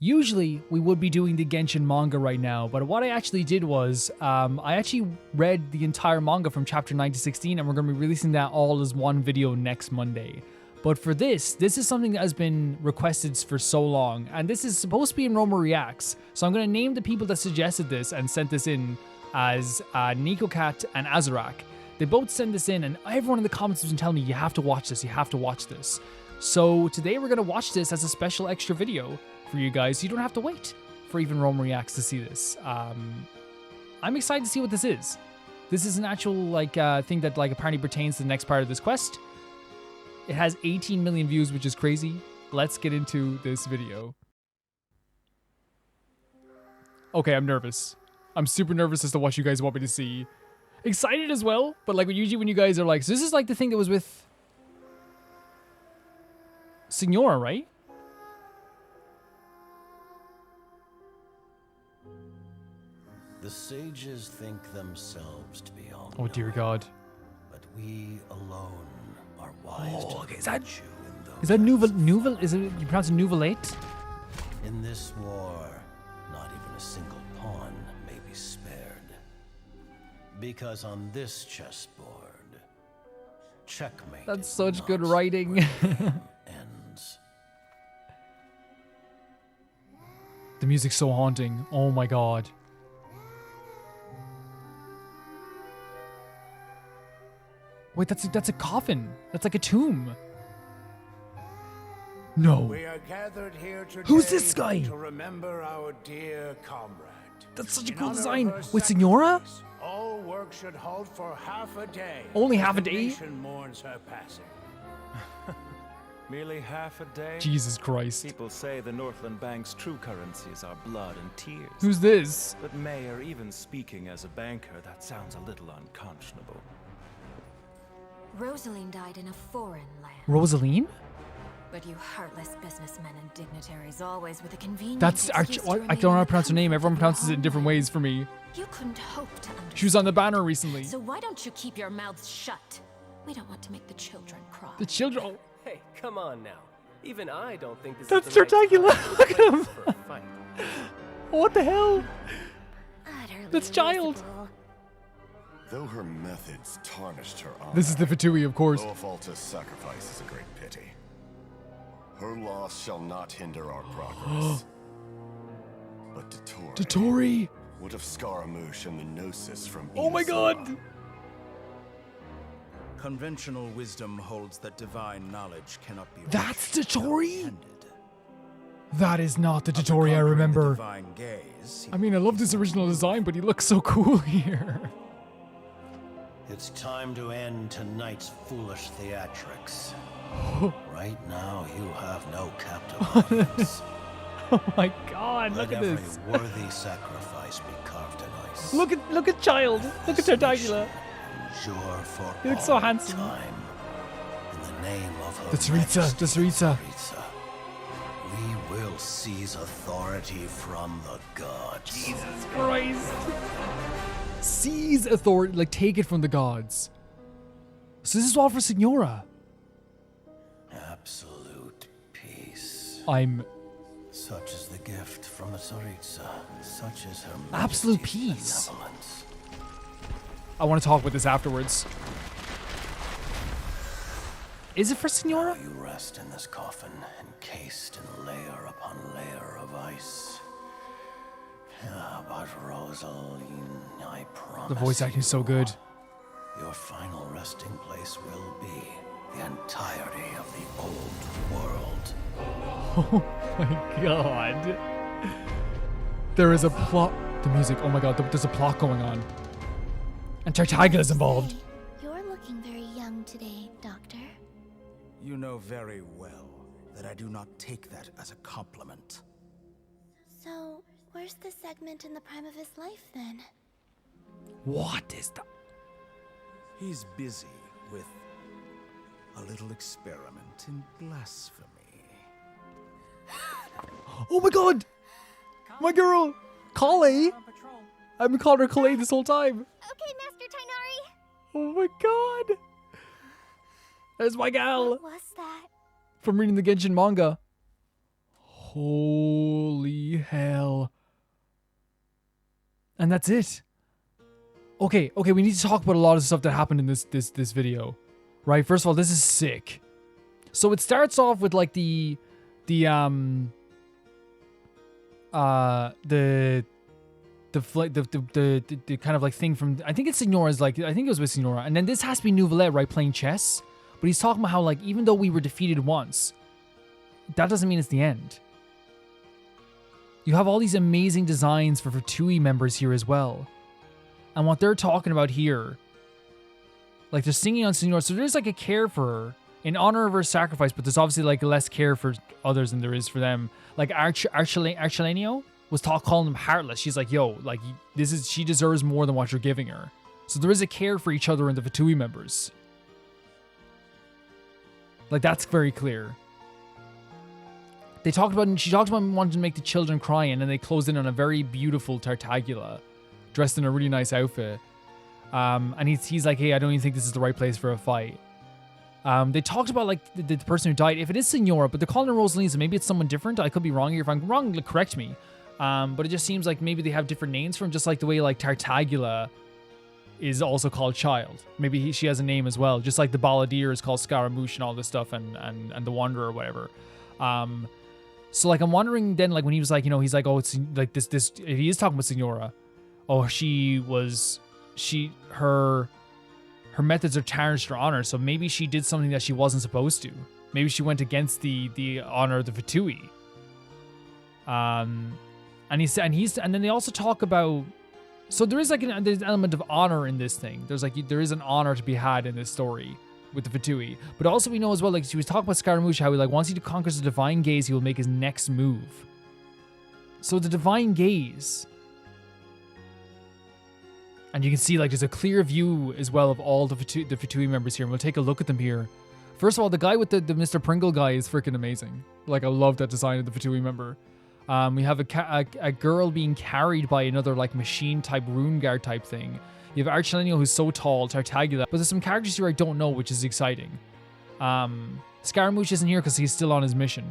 Usually, we would be doing the Genshin manga right now, but what I actually did was, I actually read the entire manga from chapter 9 to 16, and we're going to be releasing that all as one video next Monday. But for this is something that has been requested for so long, and this is supposed to be in Roma Reacts, so I'm going to name the people that suggested this and sent this in as NicoCat and Azarak. They both sent this in, and everyone in the comments has been telling me, you have to watch this, you have to watch this. So today we're going to watch this as a special extra video for you guys. You don't have to wait for even Roma Reacts to see this. I'm excited to see what this is. This is an actual thing that apparently pertains to the next part of this quest. It has 18 million views, which is crazy. Let's get into this video. Okay, I'm nervous. I'm super nervous as to what you guys want me to see. Excited as well, but usually when you guys are like, so this is the thing that was with Signora, right? The sages think themselves to be all. Oh dear God. But we alone are wise to okay, is that Nouvel? Is it, you pronounce it Nouvelate? In this war, not even a single pawn may be spared. Because on this chessboard, checkmate. That's is such good not writing. where the game ends. The music's so haunting. Oh my God. Wait, that's a coffin. That's like a tomb. No. We are gathered here today. Who's this guy? To remember our dear comrade. That's such a In cool honor design. of her Wait, Signora? sacrifice, all work should halt for half a day. Only as half a the day? nation mourns her passing. Merely half a day? Jesus Christ. People say the Northland Bank's true currencies are blood and tears. Who's this? But Mayor, even speaking as a banker, that sounds a little unconscionable. Rosaline died in a foreign land. Rosaline? But you heartless businessmen and dignitaries always with a convenient That's excuse to I remain don't know how in to the pronounce her name. comfort Everyone of your pronounces it in different homeland. ways for me. You couldn't hope to understand. She was on the banner recently. So why don't you keep your mouths shut? We don't want to make the children cry. The children. Oh, Hey, come on now. Even I don't think this That's is the right Tartaglia. time or Look at him. place for a fight. what the hell? Utterly That's child. risible. Though her methods tarnished her honor, This is the Fattui, of course. Olafalta's sacrifice is a great pity. Her loss shall not hinder our progress. But Dotori, Dotori. what of Scaramouche and the Gnosis from Oh my Inazuma? God. Conventional wisdom holds that divine knowledge cannot be That's reached without Dotori? handed. That is not the After Dotori I conquering the remember. divine gaze, he I mean, I love this original design, but he looks so cool here. It's time to end tonight's foolish theatrics. Right now, you have no captive audience. Oh my God! Let Look at every this. worthy sacrifice be carved in ice. Look at child. Look at Tartaglia. Endure for He looks so all handsome. time. In the name of her The Tsaritsa, Majesty, the Tsaritsa. Tsaritsa, we will seize authority from the gods. Jesus Christ. Seize authority, take it from the gods. So this is all for Signora. Absolute peace. I'm Such is the gift from the Tsaritsa. Such is her Absolute Majesty's peace. benevolence. I want to talk with this afterwards. Is it for Now Signora? you rest in this coffin, encased in layer upon layer of ice. Ah, but Rosaline, I promise The voice acting is so good. your final resting place will be the entirety of the old world. Oh my God. There is a plot. The music. Oh my God. There's a plot going on. And Tartaglia is involved. You're looking very young today, Doctor. You know very well that I do not take that as a compliment. So, where's the segment in the prime of his life then? What is that? He's busy with a little experiment in blasphemy. Oh my God. My girl. Collei. I've been calling her Collei this whole time. Okay, Master Tainari. Oh my God. There's my gal. What was that? From reading the Genshin manga. Holy hell? And that's it. Okay, we need to talk about a lot of stuff that happened in this video. Right? First of all, this is sick. So it starts off with like the kind of like thing from, I think it's Signora's, like, I think it was with Signora. And then this has to be Nouvellette, right, playing chess. But he's talking about how, like, even though we were defeated once, that doesn't mean it's the end. You have all these amazing designs for Fattui members here as well. And what they're talking about here, like, they're singing on Signora. So there's like a care for her in honor of her sacrifice, but there's obviously like less care for others than there is for them. Like Archelenio was calling them heartless. She's like, yo, like, she deserves more than what you're giving her. So there is a care for each other in the Fattui members. Like, that's very clear. She talked about wanting to make the children cry, and then they closed in on a very beautiful Tartagula, dressed in a really nice outfit. And he's like, hey, I don't even think this is the right place for a fight. They talked about like the person who died. If it is Signora, but they're calling her Rosalina, so maybe it's someone different. I could be wrong here. If I'm wrong, correct me. But it just seems like maybe they have different names for him, just like the way like Tartagula is also called Child. Maybe she has a name as well, just like the Balladeer is called Scaramouche and all this stuff, and the Wanderer or whatever. So like I'm wondering then, like when he was like, you know, he's like, oh, it's like this if he is talking about Signora, oh, her methods are tarnished her honor, so maybe she did something that she wasn't supposed to. Maybe she went against the honor of the Fattui. And then they also talk about, so there is like there's an element of honor in this thing. There is an honor to be had in this story with the Fattui. But also we know as well, like she was talking about Scaramouche, how he like once he conquers the Divine Gaze, he will make his next move. So the Divine Gaze, and you can see like there's a clear view as well of all the Fattui members here, and we'll take a look at them here. First of all, the guy with the Mr. Pringle guy is freaking amazing. Like, I love that design of the Fattui member. We have a girl being carried by another like machine type rune guard type thing. You have Archelenio, who's so tall, Tartagula, but there's some characters here I don't know, which is exciting. Scaramouche isn't here because he's still on his mission.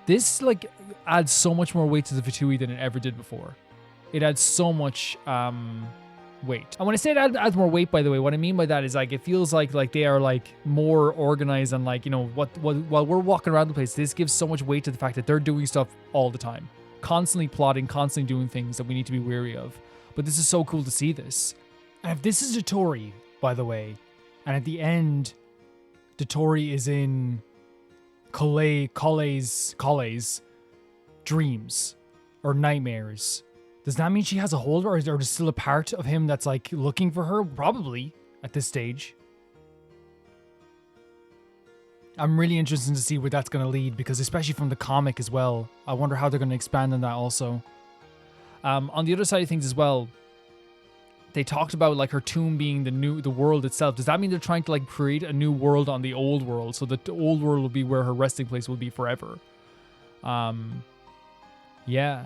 This like adds so much more weight to the Fattui than it ever did before. It adds so much weight. And when I say it adds more weight, by the way, what I mean by that is like it feels like they are like more organized, and like, you know, what while we're walking around the place, this gives so much weight to the fact that they're doing stuff all the time, constantly plotting, constantly doing things that we need to be wary of. But this is so cool to see this. And if this is Dotori, by the way, and at the end, Dotori is in Collei's dreams or nightmares, does that mean she has a hold, or is there still a part of him that's like looking for her? Probably at this stage. I'm really interested to see where that's going to lead, because especially from the comic as well, I wonder how they're going to expand on that also. On the other side of things as well, they talked about like her tomb being the world itself. Does that mean they're trying to like create a new world on the old world, so that the old world will be where her resting place will be forever? Yeah.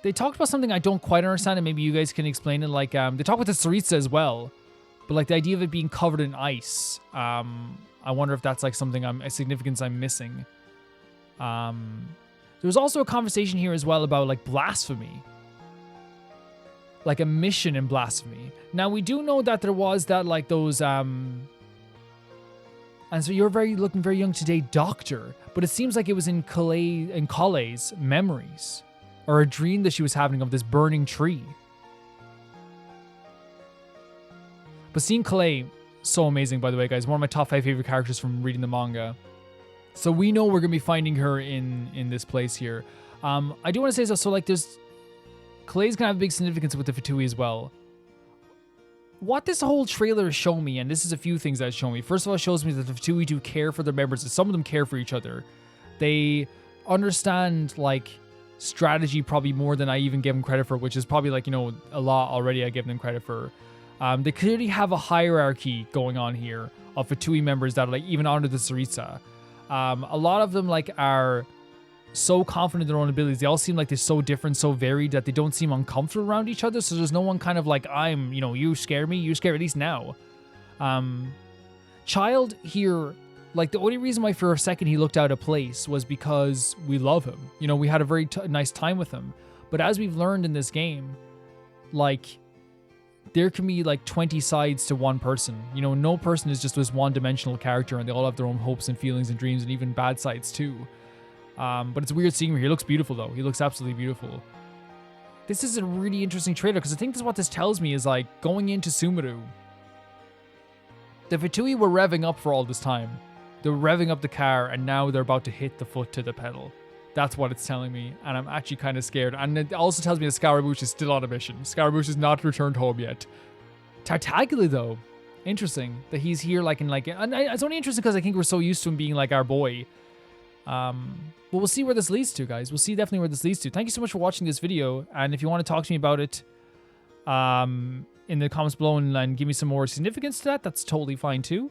They talked about something I don't quite understand, and maybe you guys can explain it. Like, they talked about the Tsaritsa as well, but like the idea of it being covered in ice. I wonder if that's like something a significance I'm missing. There was also a conversation here as well about like blasphemy, like a mission in blasphemy. Now we do know that there was that like those and so you're looking very young today, Doctor. But it seems like it was in Collei's memories, or a dream that she was having of this burning tree. But seeing Collei, so amazing, by the way, guys. One of my top 5 favorite characters from reading the manga. So we know we're gonna be finding her in this place here. I do want to say so like Collei's gonna have a big significance with the Fattui as well. What this whole trailer is showing me, and this is a few things that it's showing me. First of all, it shows me that the Fattui do care for their members, and some of them care for each other. They understand, like, strategy probably more than I even give them credit for, which is probably, like, you know, a lot already I give them credit for. They clearly have a hierarchy going on here of Fattui members that are, like, even under the Tsaritsa. A lot of them, like, are so confident in their own abilities. They all seem like they're so different, so varied, that they don't seem uncomfortable around each other. So there's no one kind of like, you scare me, you scare, at least now. Child here Like, the only reason why for a second he looked out of place was because we love him. You know, we had a very nice time with him. But as we've learned in this game, like, there can be like 20 sides to one person. You know, no person is just this one-dimensional character, and they all have their own hopes and feelings and dreams, and even bad sides too. But it's weird seeing him here. He looks beautiful though. He looks absolutely beautiful. This is a really interesting trailer, because I think this is what this tells me is, like, going into Sumeru, the Fattui were revving up for all this time. They're revving up the car, and now they're about to hit the foot to the pedal. That's what it's telling me, and I'm actually kind of scared. And it also tells me that Scaramouche is still on a mission. Scaramouche has not returned home yet. Tartaglia, though, interesting that he's here, like, and it's only interesting because I think we're so used to him being like our boy. But we'll see where this leads to, guys. We'll see definitely where this leads to. Thank you so much for watching this video, and if you want to talk to me about it, in the comments below and give me some more significance to that, that's totally fine too.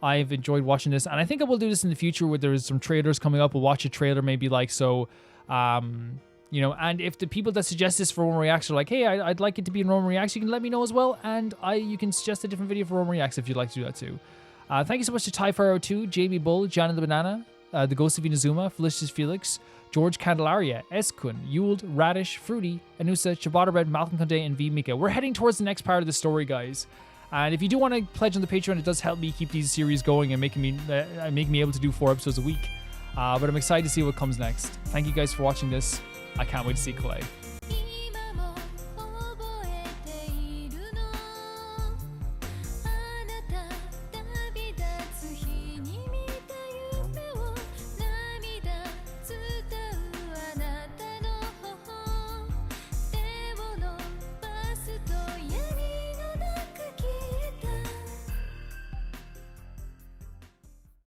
I've enjoyed watching this, and I think I will do this in the future where there's some trailers coming up. We'll watch a trailer maybe, like, so, you know, and if the people that suggest this for Roman Reacts are like, hey, I'd like it to be in Roman Reacts, you can let me know as well, and you can suggest a different video for Roman Reacts if you'd like to do that too. Thank you so much to Ty502, JB Bull, John the Banana, the Ghost of Inazuma, Felicitas Felix, George Candelaria, Eskun, Yuld, Radish, Fruity, Anusa, Ciabatta Malcolm Conde, and V Mika. We're heading towards the next part of the story, guys. And if you do want to pledge on the Patreon, it does help me keep these series going and making me able to do 4 episodes a week. But I'm excited to see what comes next. Thank you guys for watching this. I can't wait to see Collei.